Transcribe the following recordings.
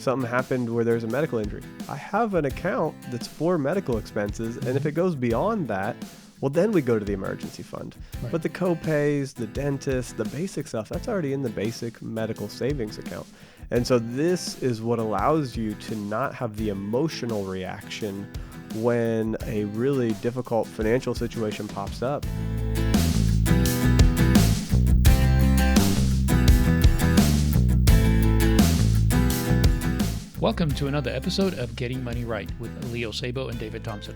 something happened where there's a medical injury. I have an account that's for medical expenses, and if it goes beyond that, well, then we go to the emergency fund. Right. But the co-pays, the dentist, the basic stuff, that's already in the basic medical savings account. And so this is what allows you to not have the emotional reaction when a really difficult financial situation pops up. Welcome to another episode of Getting Money Right with Leo Sabo and David Thompson.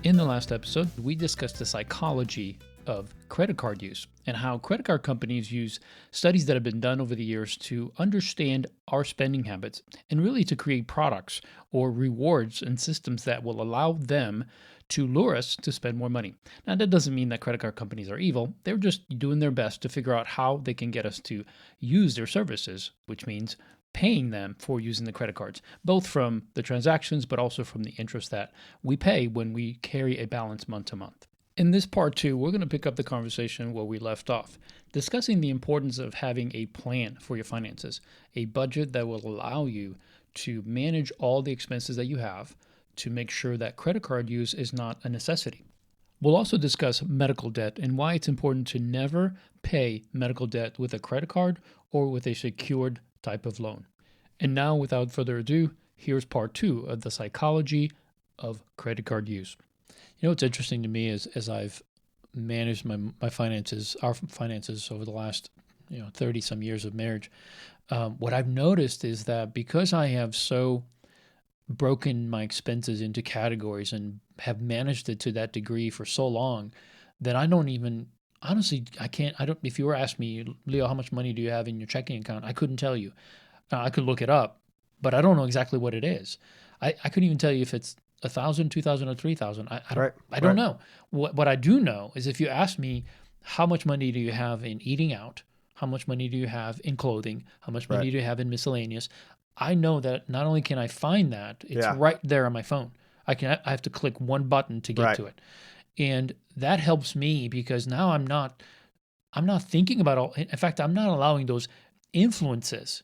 In the last episode, we discussed the psychology of credit card use and how credit card companies use studies that have been done over the years to understand our spending habits and really to create products or rewards and systems that will allow them to lure us to spend more money. Now, that doesn't mean that credit card companies are evil. They're just doing their best to figure out how they can get us to use their services, which means paying them for using the credit cards, both from the transactions, but also from the interest that we pay when we carry a balance month to month. In this part two, we're going to pick up the conversation where we left off, discussing the importance of having a plan for your finances, a budget that will allow you to manage all the expenses that you have to make sure that credit card use is not a necessity. We'll also discuss medical debt and why it's important to never pay medical debt with a credit card or with a secured type of loan. And now, without further ado, here's part two of the psychology of credit card use. You know, what's interesting to me is as I've managed my finances, our finances over the last 30 some years of marriage, what I've noticed is that because I have so broken my expenses into categories and have managed it to that degree for so long that I don't even, honestly, if you were asking me, Leo, how much money do you have in your checking account? I couldn't tell you. I could look it up, but I don't know exactly what it is. I couldn't even tell you if it's 1,000, 2,000, or 3,000. I don't know. What I do know is if you ask me, how much money do you have in eating out? How much money do you have in clothing? How much money do you have in miscellaneous? I know that not only can I find that, it's right there on my phone. I have to click one button to get to it. And that helps me because now I'm not thinking about all. In fact, I'm not allowing those influences,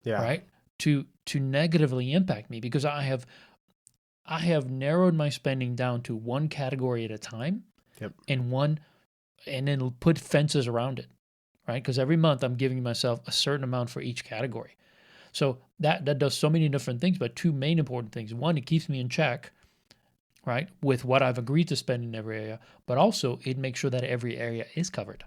right, to negatively impact me because I have narrowed my spending down to one category at a time, and then put fences around it, right? Because every month I'm giving myself a certain amount for each category. So that does so many different things, but two main important things. One, it keeps me in check, right, with what I've agreed to spend in every area, but also it makes sure that every area is covered.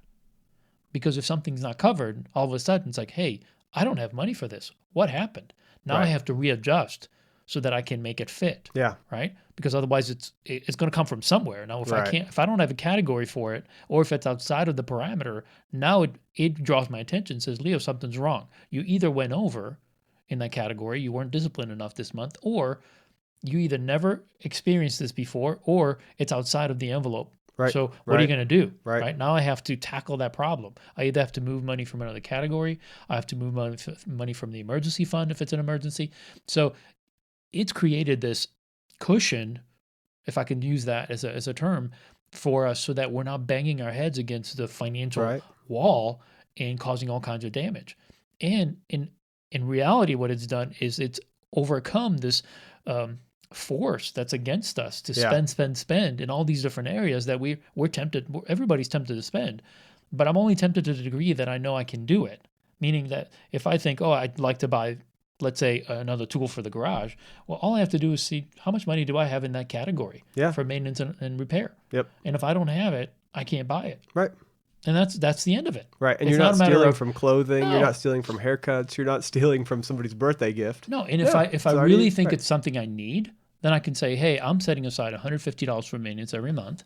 Because if something's not covered, all of a sudden it's like, hey, I don't have money for this. What happened? Now I have to readjust so that I can make it fit. Right? Because otherwise it's going to come from somewhere. Now if I don't have a category for it, or if it's outside of the parameter, now it draws my attention, says, Leo, something's wrong. You either went over in that category, you weren't disciplined enough this month, or you either never experienced this before, or it's outside of the envelope. So what are you going to do? Right now I have to tackle that problem. I either have to move money from another category. I have to move money from the emergency fund if it's an emergency. So it's created this cushion, if I can use that as a term, for us so that we're not banging our heads against the financial wall and causing all kinds of damage. And in reality, what it's done is it's overcome this force that's against us to spend in all these different areas that we're tempted. Everybody's tempted to spend, but I'm only tempted to the degree that I know I can do it. Meaning that if I think, I'd like to buy, let's say, another tool for the garage, well, all I have to do is see how much money do I have in that category for maintenance and repair. And if I don't have it, I can't buy it. And that's the end of it. And you're not stealing from clothing. You're not stealing from haircuts. You're not stealing from somebody's birthday gift. No, and if I really think it's something I need, then I can say, hey, I'm setting aside $150 for maintenance every month.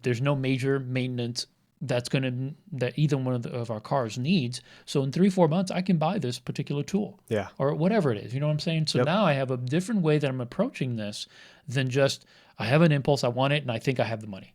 There's no major maintenance that either one of our cars needs. So in 3-4 months, I can buy this particular tool. Or whatever it is. You know what I'm saying? So now I have a different way that I'm approaching this than just, I have an impulse, I want it, and I think I have the money.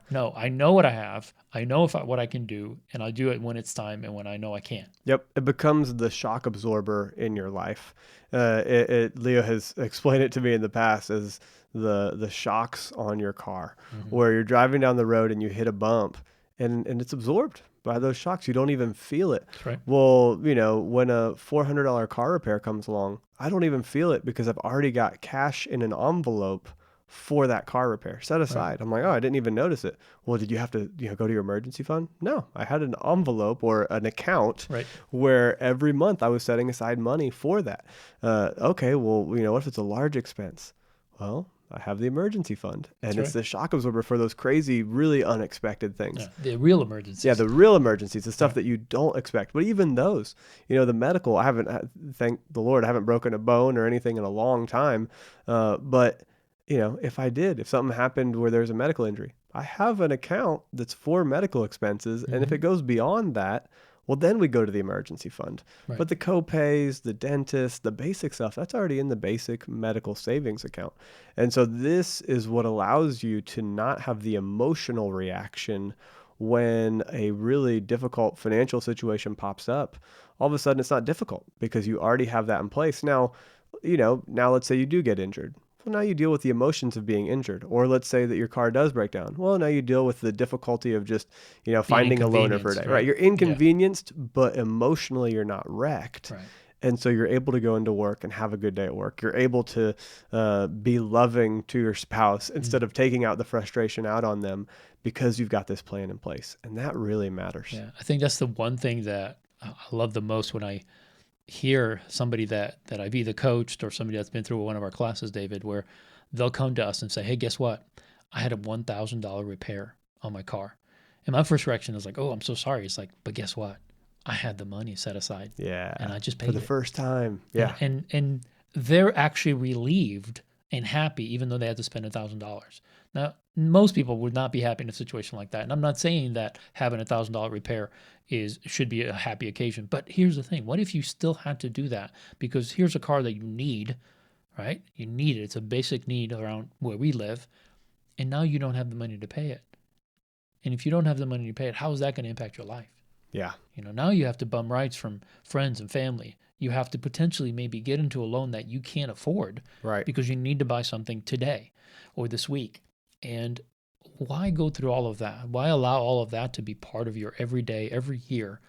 No, I know what I have. I know what I can do, and I do it when it's time and when I know I can. It becomes the shock absorber in your life. Leo has explained it to me in the past as the shocks on your car, where you're driving down the road and you hit a bump, and it's absorbed by those shocks. You don't even feel it. That's right. Well, when a $400 car repair comes along, I don't even feel it because I've already got cash in an envelope for that car repair set aside. I'm like, oh, I didn't even notice it. Well, did you have to, go to your emergency fund? No, I had an envelope or an account where every month I was setting aside money for that. Okay, well, what if it's a large expense? Well, I have the emergency fund, and it's the shock absorber for those crazy, really unexpected things. Yeah, the real emergencies. Yeah, the real emergencies, the stuff that you don't expect. But even those, the medical, I haven't, thank the Lord, I haven't broken a bone or anything in a long time. But, if something happened where there's a medical injury, I have an account that's for medical expenses. And if it goes beyond that, well, then we go to the emergency fund. Right. But the co-pays, the dentist, the basic stuff, that's already in the basic medical savings account. And so this is what allows you to not have the emotional reaction when a really difficult financial situation pops up. All of a sudden, it's not difficult because you already have that in place. Now, now let's say you do get injured. Well, now you deal with the emotions of being injured. Or let's say that your car does break down. Well, now you deal with the difficulty of just, finding a loaner for a day. Right? You're inconvenienced, but emotionally you're not wrecked. Right. And so you're able to go into work and have a good day at work. You're able to be loving to your spouse instead of taking out the frustration out on them because you've got this plan in place. And that really matters. Yeah, I think that's the one thing that I love the most when I hear somebody that I've either coached or somebody that's been through one of our classes, David, where they'll come to us and say, hey, guess what? I had a $1,000 repair on my car. And my first reaction is like, oh, I'm so sorry. It's like, but guess what? I had the money set aside. Yeah. And I just paid for the first time. Yeah. And they're actually relieved and happy, even though they had to spend $1,000. Now, most people would not be happy in a situation like that. And I'm not saying that having $1,000 repair should be a happy occasion. But here's the thing. What if you still had to do that? Because here's a car that you need, right? You need it. It's a basic need around where we live. And now you don't have the money to pay it. And if you don't have the money to pay it, how is that going to impact your life? Yeah. Now you have to bum rights from friends and family. You have to potentially maybe get into a loan that you can't afford, right? Because you need to buy something today or this week. And why go through all of that? Why allow all of that to be part of your everyday, every year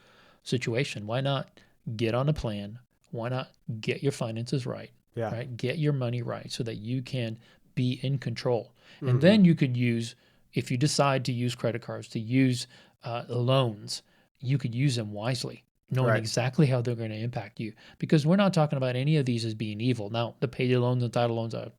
situation? Why not get on a plan? Why not get your finances right? Yeah. Right? Get your money right so that you can be in control. And then you could use, if you decide to use credit cards, to use loans, you could use them wisely, knowing exactly how they're going to impact you. Because we're not talking about any of these as being evil. Now, the payday loans and title loans are,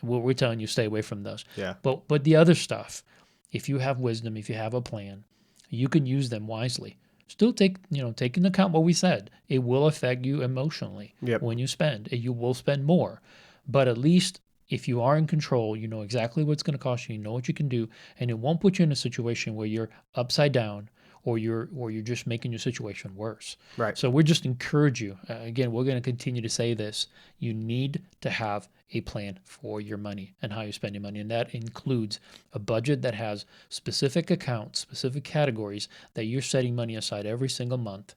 we're telling you stay away from those. Yeah. But the other stuff, if you have wisdom, if you have a plan, you can use them wisely. Still take into account what we said. It will affect you emotionally when you spend. You will spend more. But at least if you are in control, you know exactly what's going to cost you, you know what you can do, and it won't put you in a situation where you're upside down or you're just making your situation worse. Right. So we just encourage you. Again, we're going to continue to say this. You need to have a plan for your money and how you spend your money. And that includes a budget that has specific accounts, specific categories that you're setting money aside every single month.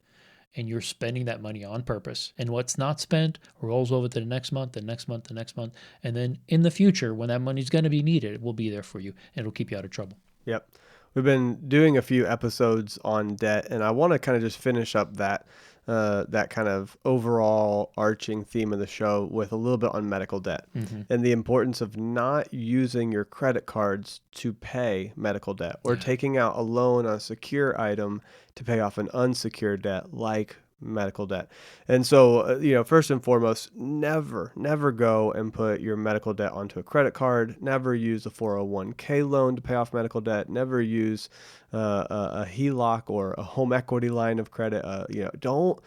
And you're spending that money on purpose. And what's not spent rolls over to the next month, the next month, the next month. And then in the future, when that money's going to be needed, it will be there for you and it'll keep you out of trouble. Yep. We've been doing a few episodes on debt, and I want to kind of just finish up that kind of overall arching theme of the show with a little bit on medical debt and the importance of not using your credit cards to pay medical debt or taking out a loan on a secure item to pay off an unsecured debt like medical debt. And so, first and foremost, never go and put your medical debt onto a credit card. Never use a 401k loan to pay off medical debt. Never use a HELOC or a home equity line of credit. Don't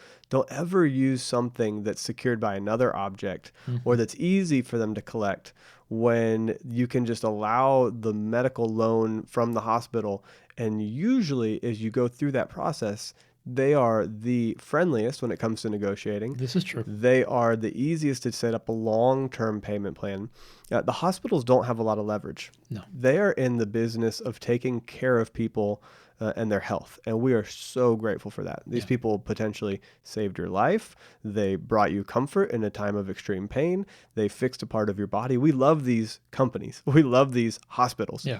ever use something that's secured by another object or that's easy for them to collect when you can just allow the medical loan from the hospital. And usually as you go through that process, they are the friendliest when it comes to negotiating. This is true. They are the easiest to set up a long-term payment plan. The hospitals don't have a lot of leverage. No. They are in the business of taking care of people and their health. And we are so grateful for that. These people potentially saved your life. They brought you comfort in a time of extreme pain. They fixed a part of your body. We love these companies. We love these hospitals. Yeah.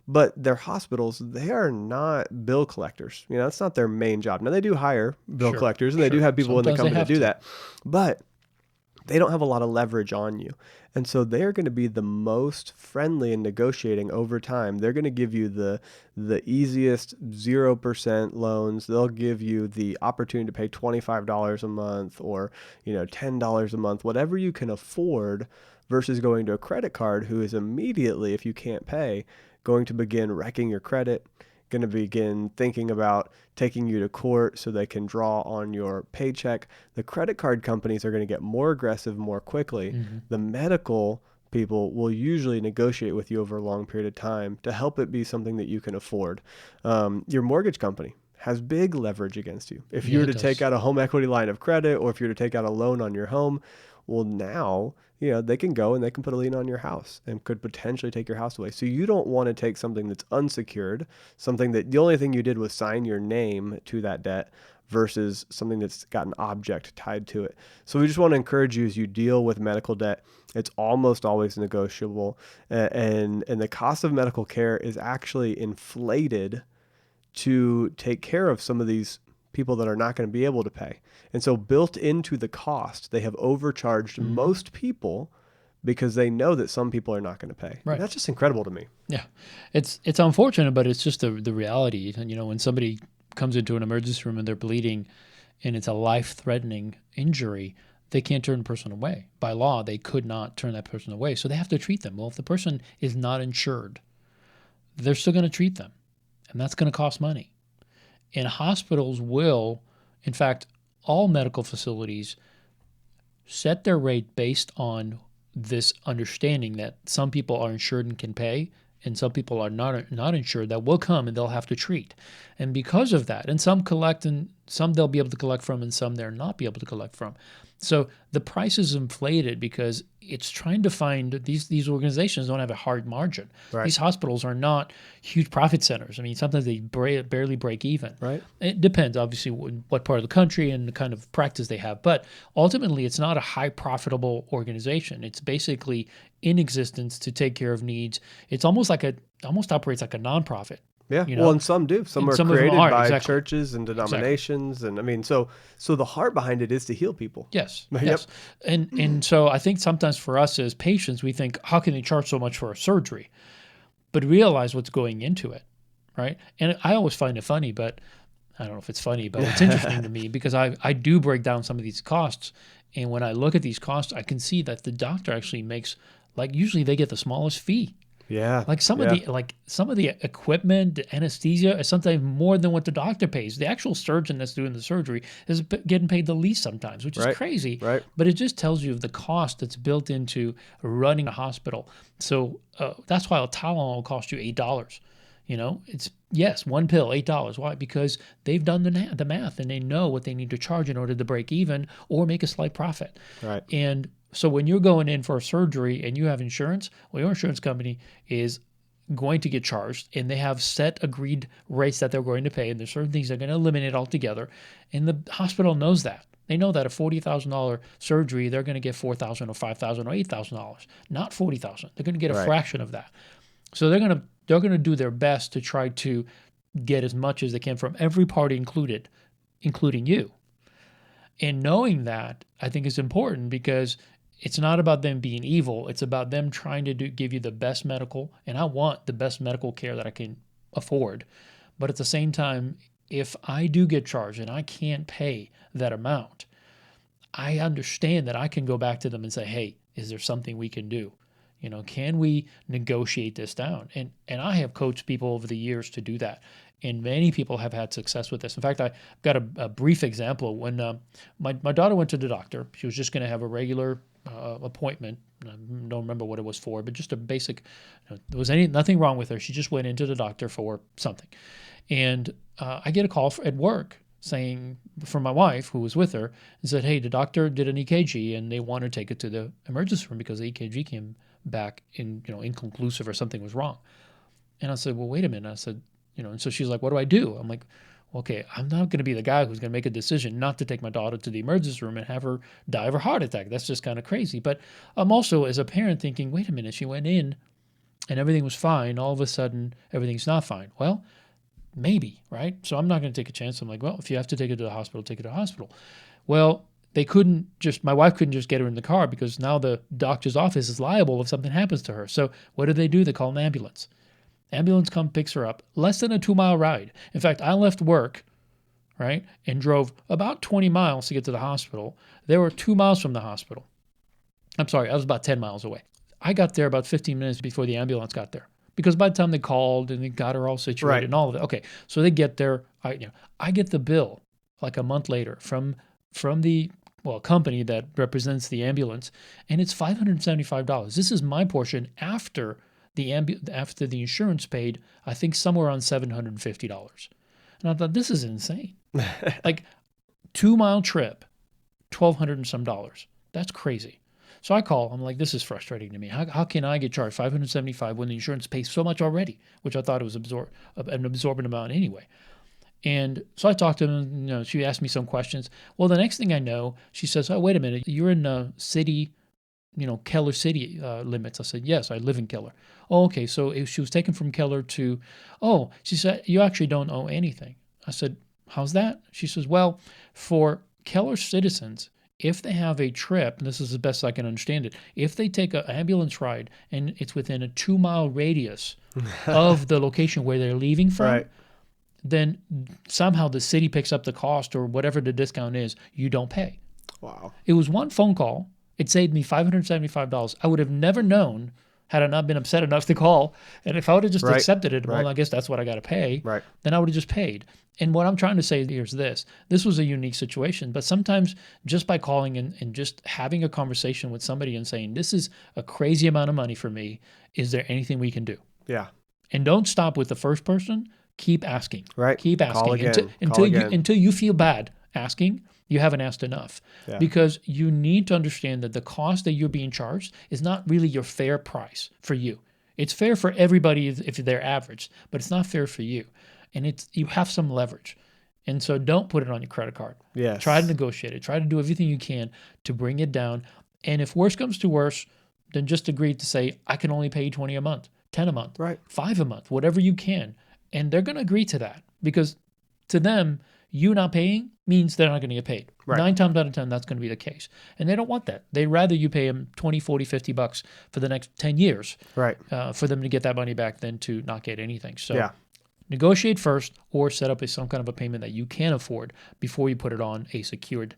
But their hospitals, they are not bill collectors. That's not their main job. Now, they do hire bill collectors, and they do have people in the company to do that. But they don't have a lot of leverage on you. And so they're going to be the most friendly in negotiating over time. They're going to give you the easiest 0% loans. They'll give you the opportunity to pay $25 a month or, $10 a month, whatever you can afford, versus going to a credit card who is immediately, if you can't pay, going to begin wrecking your credit, going to begin thinking about taking you to court so they can draw on your paycheck. The credit card companies are going to get more aggressive more quickly. Mm-hmm. The medical people will usually negotiate with you over a long period of time to help it be something that you can afford. Your mortgage company has big leverage against you. If you were to take out a home equity line of credit, or if you were to take out a loan on your home, well, now, they can go and they can put a lien on your house and could potentially take your house away. So you don't want to take something that's unsecured, something that the only thing you did was sign your name to that debt, versus something that's got an object tied to it. So we just want to encourage you, as you deal with medical debt, it's almost always negotiable. And the cost of medical care is actually inflated to take care of some of these people that are not going to be able to pay. And so built into the cost, they have overcharged most people because they know that some people are not going to pay. Right. And that's just incredible to me. Yeah. It's unfortunate, but it's just the reality. And, when somebody comes into an emergency room and they're bleeding and it's a life-threatening injury, they can't turn the person away. By law, they could not turn that person away. So they have to treat them. Well, if the person is not insured, they're still going to treat them. And that's going to cost money. And hospitals will, in fact, all medical facilities set their rate based on this understanding that some people are insured and can pay, and some people are not insured that will come and they'll have to treat. And because of that, and some collect and some they'll be able to collect from and some they'll not be able to collect from. So the price is inflated because it's trying to find these organizations don't have a hard margin. Right. These hospitals are not huge profit centers. I mean, sometimes they barely break even. Right. It depends, obviously, what part of the country and the kind of practice they have. But ultimately, it's not a high profitable organization. It's basically in existence to take care of needs. It's almost operates like a nonprofit. Yeah, well, and some do. Some are created by churches and denominations, and I mean, so the heart behind it is to heal people. Yes, yep. Yes, and so I think sometimes for us as patients, we think, how can they charge so much for a surgery? But realize what's going into it, right? And I always find it funny, but I don't know if it's funny, but it's interesting to me because I do break down some of these costs, and when I look at these costs, I can see that the doctor actually makes, usually they get the smallest fee. Yeah. Some of the equipment, the anesthesia is sometimes more than what the doctor pays. The actual surgeon that's doing the surgery is getting paid the least sometimes, which is crazy. Right. But it just tells you the cost that's built into running a hospital. So that's why a Tylenol will cost you $8. It's one pill, $8. Why? Because they've done the math and they know what they need to charge in order to break even or make a slight profit. Right. And so when you're going in for a surgery and you have insurance, well, your insurance company is going to get charged, and they have set agreed rates that they're going to pay, and there's certain things they're going to eliminate altogether. And the hospital knows that. They know that a $40,000 surgery, they're going to get $4,000 or $5,000 or $8,000, not $40,000. They're going to get a fraction of that. So they're going to do their best to try to get as much as they can from every party included, including you. And knowing that, I think, is important because it's not about them being evil. It's about them trying to give you the best medical, and I want the best medical care that I can afford. But at the same time, if I do get charged and I can't pay that amount, I understand that I can go back to them and say, hey, is there something we can do? Can we negotiate this down? And I have coached people over the years to do that. And many people have had success with this. In fact, I got a brief example. When my daughter went to the doctor, she was just going to have a regular appointment. I don't remember what it was for, but just a basic, there was nothing wrong with her. She just went into the doctor for something. And I get a call at work saying from my wife who was with her and said, hey, the doctor did an EKG and they want to take it to the emergency room because the EKG came back inconclusive or something was wrong. And I said, well, wait a minute. I said, and so she's like, what do I do? I'm like, okay, I'm not going to be the guy who's going to make a decision not to take my daughter to the emergency room and have her die of a heart attack. That's just kind of crazy. But I'm also, as a parent, thinking, wait a minute, she went in and everything was fine. All of a sudden, everything's not fine. Well, maybe, right? So I'm not going to take a chance. I'm like, well, if you have to take her to the hospital, take her to the hospital. Well, my wife couldn't just get her in the car because now the doctor's office is liable if something happens to her. So what do? They call an ambulance. Ambulance comes, picks her up, less than a 2-mile ride. In fact, I left work, right, and drove about 20 miles to get to the hospital. They were 2 miles from the hospital. I'm sorry, I was about 10 miles away. I got there about 15 minutes before the ambulance got there because by the time they called and they got her all situated and all of it. Okay, so they get there. I get the bill like a month later from the company that represents the ambulance, and it's $575. This is my portion after the insurance paid, I think somewhere around $750. And I thought, this is insane. Like 2-mile trip, $1,200 and some dollars. That's crazy. So I call. I'm like, this is frustrating to me. How can I get charged $575 when the insurance pays so much already? Which I thought it was an absorbent amount anyway. And so I talked to them. She asked me some questions. Well, the next thing I know, she says, "Oh, wait a minute, you're in the city." Keller City limits. I said, yes, I live in Keller. Oh, okay. So if she was taken from Keller to, she said, you actually don't owe anything. I said, how's that? She says, well, for Keller citizens, if they have a trip, and this is the best I can understand it, if they take an ambulance ride and it's within a 2-mile radius of the location where they're leaving from, Right. then somehow the city picks up the cost or whatever the discount is, you don't pay. Wow. It was one phone call. It saved me $575. I would have never known had I not been upset enough to call. And if I would have just accepted it, well, I guess that's what I got to pay, then I would have just paid. And what I'm trying to say here is this. This was a unique situation, but sometimes just by calling and just having a conversation with somebody and saying, this is a crazy amount of money for me. Is there anything we can do? Yeah. And don't stop with the first person. Keep asking. Right. Keep asking. Call again. Until you feel bad asking. You haven't asked enough because you need to understand that the cost that you're being charged is not really your fair price for you. It's fair for everybody if they're average, but it's not fair for you. And you have some leverage. And so don't put it on your credit card. Yes. Try to negotiate it. Try to do everything you can to bring it down. And if worse comes to worse, then just agree to say, I can only pay $20 a month, $10 a month, $5 a month, whatever you can. And they're going to agree to that because to them, you not paying means they're not going to get paid. 9 times out of 10, that's going to be the case. And they don't want that. They'd rather you pay them $20, $40, $50 for the next 10 years for them to get that money back than to not get anything. So negotiate first or set up some kind of a payment that you can afford before you put it on a secured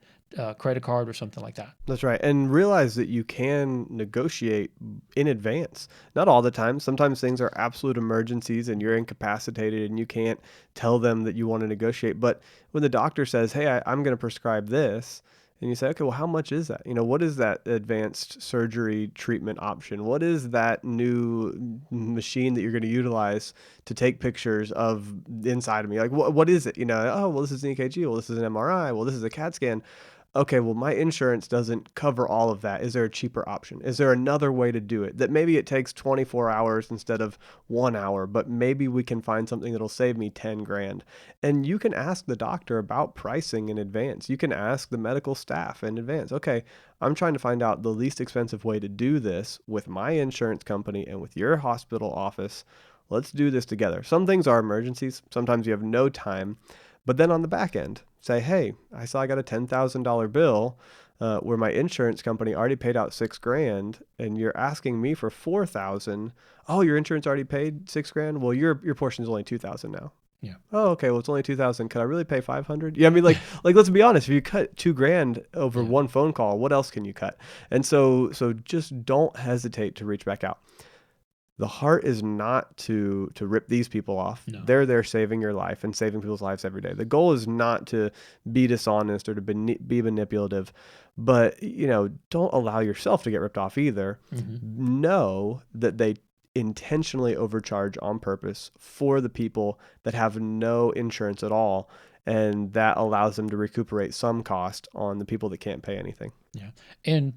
credit card or something like that. That's right. And realize that you can negotiate in advance. Not all the time. Sometimes things are absolute emergencies and you're incapacitated and you can't tell them that you want to negotiate. But when the doctor says, hey, I'm going to prescribe this, and you say, okay, well, how much is that? What is that advanced surgery treatment option? What is that new machine that you're going to utilize to take pictures of the inside of me? Like, what is it? Oh, well, this is an EKG. Well, this is an MRI. Well, this is a CAT scan. Okay, well, my insurance doesn't cover all of that. Is there a cheaper option? Is there another way to do it that maybe it takes 24 hours instead of 1 hour, but maybe we can find something that'll save me 10 grand? And you can ask the doctor about pricing in advance. You can ask the medical staff in advance. Okay, I'm trying to find out the least expensive way to do this with my insurance company and with your hospital office. Let's do this together. Some things are emergencies. Sometimes you have no time. But then on the back end, say, hey, I saw I got a $10,000 bill where my insurance company already paid out $6,000 and you're asking me for $4,000. Oh, your insurance already paid $6,000? Well, your portion is only $2,000 now. Yeah. Oh, okay. Well, it's only $2,000. Could I really pay $500? Yeah. I mean, like let's be honest. If you cut $2,000 over one phone call, what else can you cut? And so just don't hesitate to reach back out. The heart is not to rip these people off. No. They're there saving your life and saving people's lives every day. The goal is not to be dishonest or to be manipulative, but don't allow yourself to get ripped off either. Mm-hmm. Know that they intentionally overcharge on purpose for the people that have no insurance at all. and that allows them to recuperate some cost on the people that can't pay anything. Yeah. And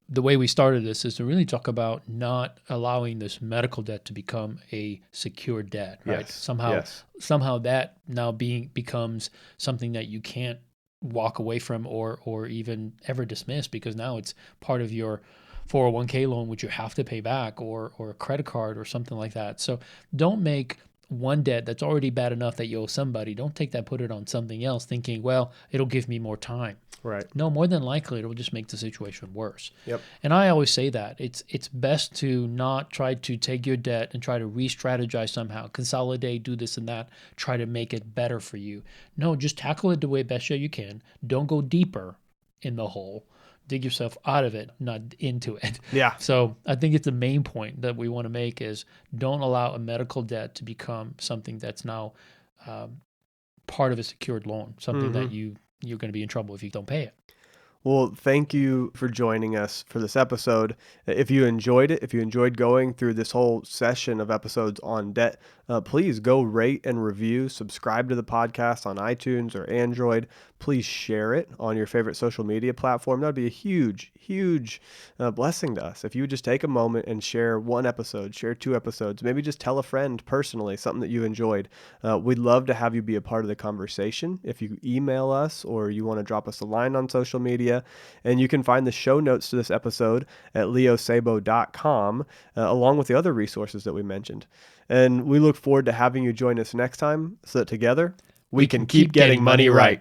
the way we started this is to really talk about not allowing this medical debt to become a secure debt, right? Yes. Somehow that now becomes something that you can't walk away from or even ever dismiss, because now it's part of your 401k loan, which you have to pay back, or a credit card or something like that. So don't make one debt that's already bad enough that you owe somebody. Don't take that, put it on something else thinking, well, it'll give me more time. Right. No, more than likely, it'll just make the situation worse. Yep. And I always say that it's best to not try to take your debt and try to re-strategize somehow, consolidate, do this and that, try to make it better for you. No, just tackle it the way best you can. Don't go deeper in the hole. Dig yourself out of it, not into it. Yeah. So I think it's the main point that we want to make is don't allow a medical debt to become something that's now part of a secured loan, something that you're going to be in trouble if you don't pay it. Well, thank you for joining us for this episode. If you enjoyed it, if you enjoyed going through this whole session of episodes on debt, please go rate and review, subscribe to the podcast on iTunes or Android. Please share it on your favorite social media platform. That would be a huge blessing to us. If you would just take a moment and share one episode, share 2 episodes, maybe just tell a friend personally something that you enjoyed. We'd love to have you be a part of the conversation. If you email us or you want to drop us a line on social media, and you can find the show notes to this episode at leosabo.com, along with the other resources that we mentioned. And we look forward to having you join us next time so that together we can keep getting money right.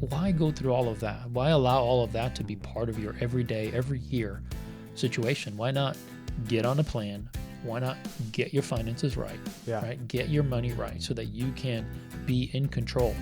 Why go through all of that? Why allow all of that to be part of your everyday, every year situation? Why not get on a plan? Why not get your finances right? Yeah. Right? Get your money right so that you can be in control.